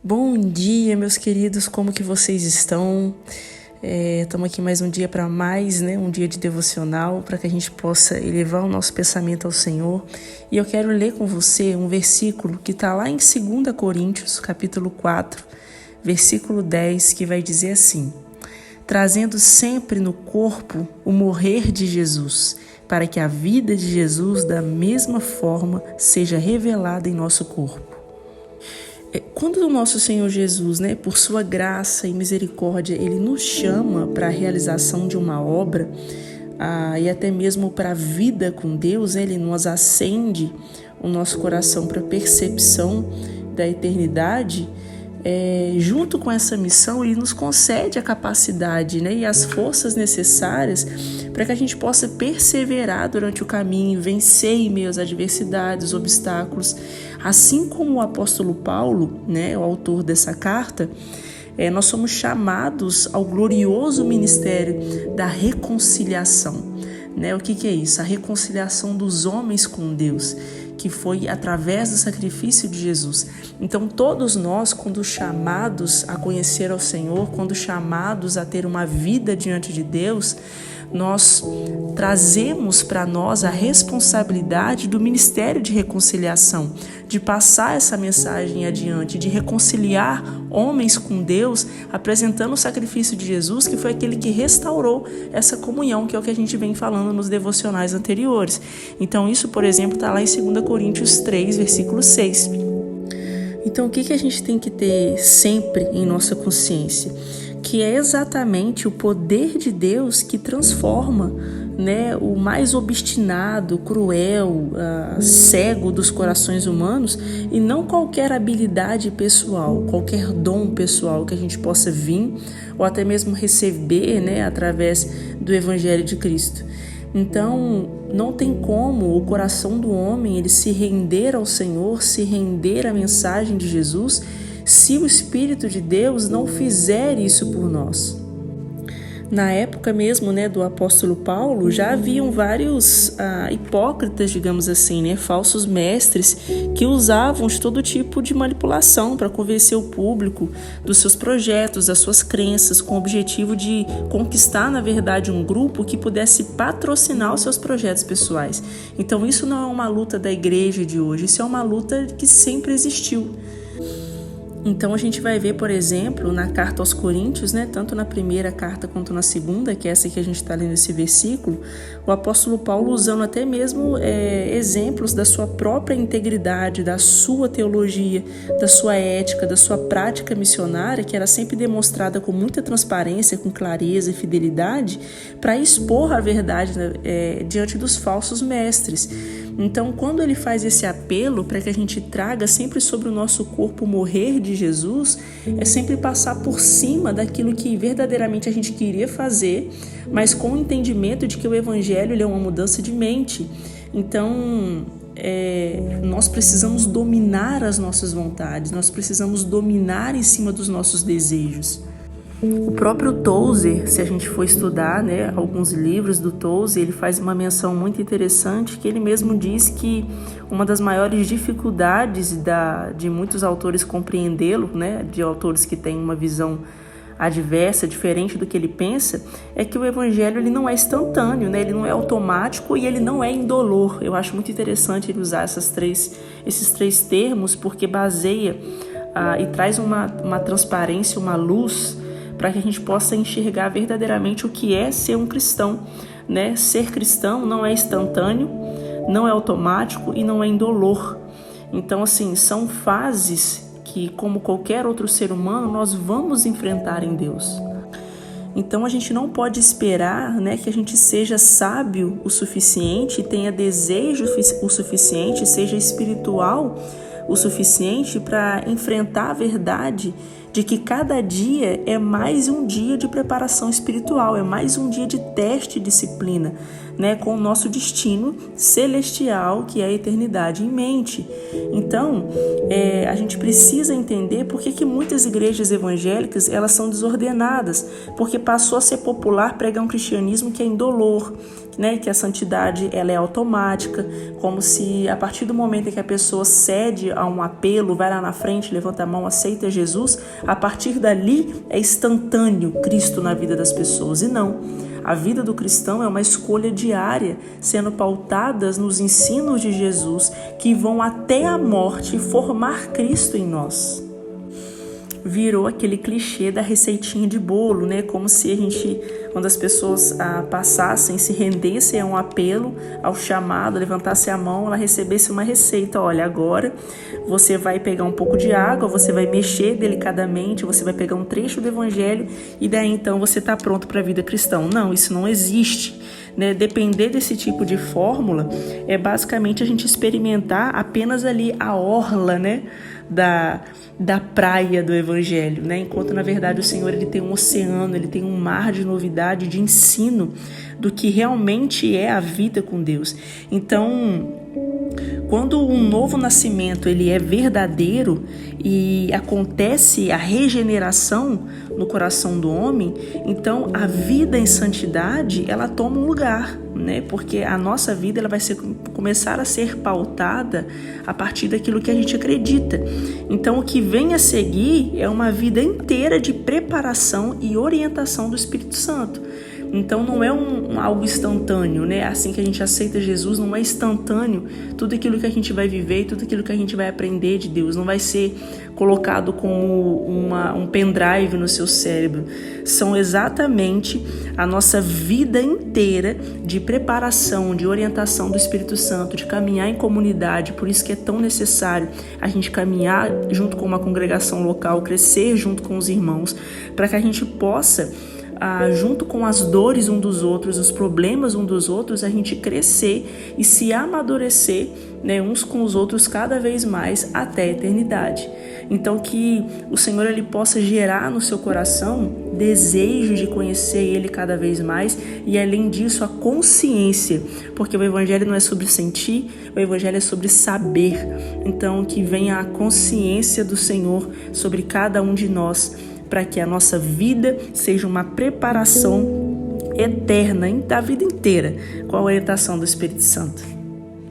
Bom dia, meus queridos, como que vocês estão? Estamos aqui mais um dia para mais, um dia de devocional, para que a gente possa elevar o nosso pensamento ao Senhor. E eu quero ler com você um versículo que está lá em 2 Coríntios, capítulo 4, versículo 10, que vai dizer assim: trazendo sempre no corpo o morrer de Jesus, para que a vida de Jesus da mesma forma seja revelada em nosso corpo. Quando o nosso Senhor Jesus, por sua graça e misericórdia, Ele nos chama para a realização de uma obra e até mesmo para a vida com Deus, Ele nos acende o nosso coração para a percepção da eternidade. Junto com essa missão, Ele nos concede a capacidade e as forças necessárias para que a gente possa perseverar durante o caminho, vencer em meio às adversidades, obstáculos. Assim como o apóstolo Paulo, o autor dessa carta, nós somos chamados ao glorioso ministério da reconciliação. O que é isso? A reconciliação dos homens com Deus, que foi através do sacrifício de Jesus. Então, todos nós, quando chamados a conhecer ao Senhor, quando chamados a ter uma vida diante de Deus, nós trazemos para nós a responsabilidade do ministério de reconciliação, de passar essa mensagem adiante, de reconciliar homens com Deus, apresentando o sacrifício de Jesus, que foi aquele que restaurou essa comunhão, que é o que a gente vem falando nos devocionais anteriores. Então isso, por exemplo, está lá em 2 Coríntios 3, versículo 6. Então o que a gente tem que ter sempre em nossa consciência? Que é exatamente o poder de Deus que transforma o mais obstinado, cruel, cego dos corações humanos, e não qualquer habilidade pessoal, qualquer dom pessoal que a gente possa vir ou até mesmo receber através do Evangelho de Cristo. Então, não tem como o coração do homem ele se render ao Senhor, se render à mensagem de Jesus, se o Espírito de Deus não fizer isso por nós. Na época mesmo do apóstolo Paulo, já haviam vários hipócritas, digamos assim, falsos mestres, que usavam de todo tipo de manipulação para convencer o público dos seus projetos, das suas crenças, com o objetivo de conquistar, na verdade, um grupo que pudesse patrocinar os seus projetos pessoais. Então isso não é uma luta da igreja de hoje, isso é uma luta que sempre existiu. Então a gente vai ver, por exemplo, na carta aos Coríntios, tanto na primeira carta quanto na segunda, que é essa que a gente está lendo esse versículo, o apóstolo Paulo usando até mesmo exemplos da sua própria integridade, da sua teologia, da sua ética, da sua prática missionária, que era sempre demonstrada com muita transparência, com clareza e fidelidade, para expor a verdade diante dos falsos mestres. Então, quando ele faz esse apelo para que a gente traga sempre sobre o nosso corpo o morrer de Jesus, é sempre passar por cima daquilo que verdadeiramente a gente queria fazer, mas com o entendimento de que o Evangelho é uma mudança de mente. Então, nós precisamos dominar as nossas vontades, nós precisamos dominar em cima dos nossos desejos. O próprio Tozer, se a gente for estudar alguns livros do Tozer, ele faz uma menção muito interessante, que ele mesmo diz que uma das maiores dificuldades de muitos autores compreendê-lo, de autores que têm uma visão adversa, diferente do que ele pensa, é que o Evangelho ele não é instantâneo, ele não é automático e ele não é indolor. Eu acho muito interessante ele usar esses três termos, porque baseia e traz uma transparência, uma luz, para que a gente possa enxergar verdadeiramente o que é ser um cristão. Ser cristão não é instantâneo, não é automático e não é indolor. Então, assim, são fases que, como qualquer outro ser humano, nós vamos enfrentar em Deus. Então, a gente não pode esperar que a gente seja sábio o suficiente, tenha desejo o suficiente, seja espiritual o suficiente para enfrentar a verdade de que cada dia é mais um dia de preparação espiritual, é mais um dia de teste e disciplina, com o nosso destino celestial, que é a eternidade em mente. Então, a gente precisa entender por que muitas igrejas evangélicas elas são desordenadas, porque passou a ser popular pregar um cristianismo que é indolor, né, que a santidade ela é automática, como se a partir do momento em que a pessoa cede a um apelo, vai lá na frente, levanta a mão, aceita Jesus, a partir dali é instantâneo Cristo na vida das pessoas. E não, a vida do cristão é uma escolha diária, sendo pautadas nos ensinos de Jesus, que vão até a morte formar Cristo em nós. Virou aquele clichê da receitinha de bolo, né? Como se a gente, quando as pessoas passassem, se rendessem a um apelo, ao chamado, levantasse a mão, ela recebesse uma receita. Olha, agora você vai pegar um pouco de água, você vai mexer delicadamente, você vai pegar um trecho do evangelho e daí então você está pronto para a vida cristã. Não, isso não existe. Né? Depender desse tipo de fórmula é basicamente a gente experimentar apenas ali a orla, né? da praia do evangelho, né? Enquanto na verdade o Senhor ele tem um oceano, ele tem um mar de novidade, de ensino do que realmente é a vida com Deus. Então, quando um novo nascimento ele é verdadeiro e acontece a regeneração no coração do homem, então a vida em santidade ela toma um lugar, né? Porque a nossa vida ela vai começar a ser pautada a partir daquilo que a gente acredita. Então o que vem a seguir é uma vida inteira de preparação e orientação do Espírito Santo. Então não é algo instantâneo, né? Assim que a gente aceita Jesus, não é instantâneo. Tudo aquilo que a gente vai viver, tudo aquilo que a gente vai aprender de Deus, não vai ser colocado como um pendrive no seu cérebro. São exatamente a nossa vida inteira de preparação, de orientação do Espírito Santo, de caminhar em comunidade. Por isso que é tão necessário a gente caminhar junto com uma congregação local, crescer junto com os irmãos, para que a gente possa junto com as dores um dos outros, os problemas um dos outros, a gente crescer e se amadurecer, né, uns com os outros cada vez mais até a eternidade. Então que o Senhor ele possa gerar no seu coração desejo de conhecer Ele cada vez mais e além disso a consciência, porque o Evangelho não é sobre sentir, o Evangelho é sobre saber. Então que venha a consciência do Senhor sobre cada um de nós, para que a nossa vida seja uma preparação eterna da vida inteira com a orientação do Espírito Santo.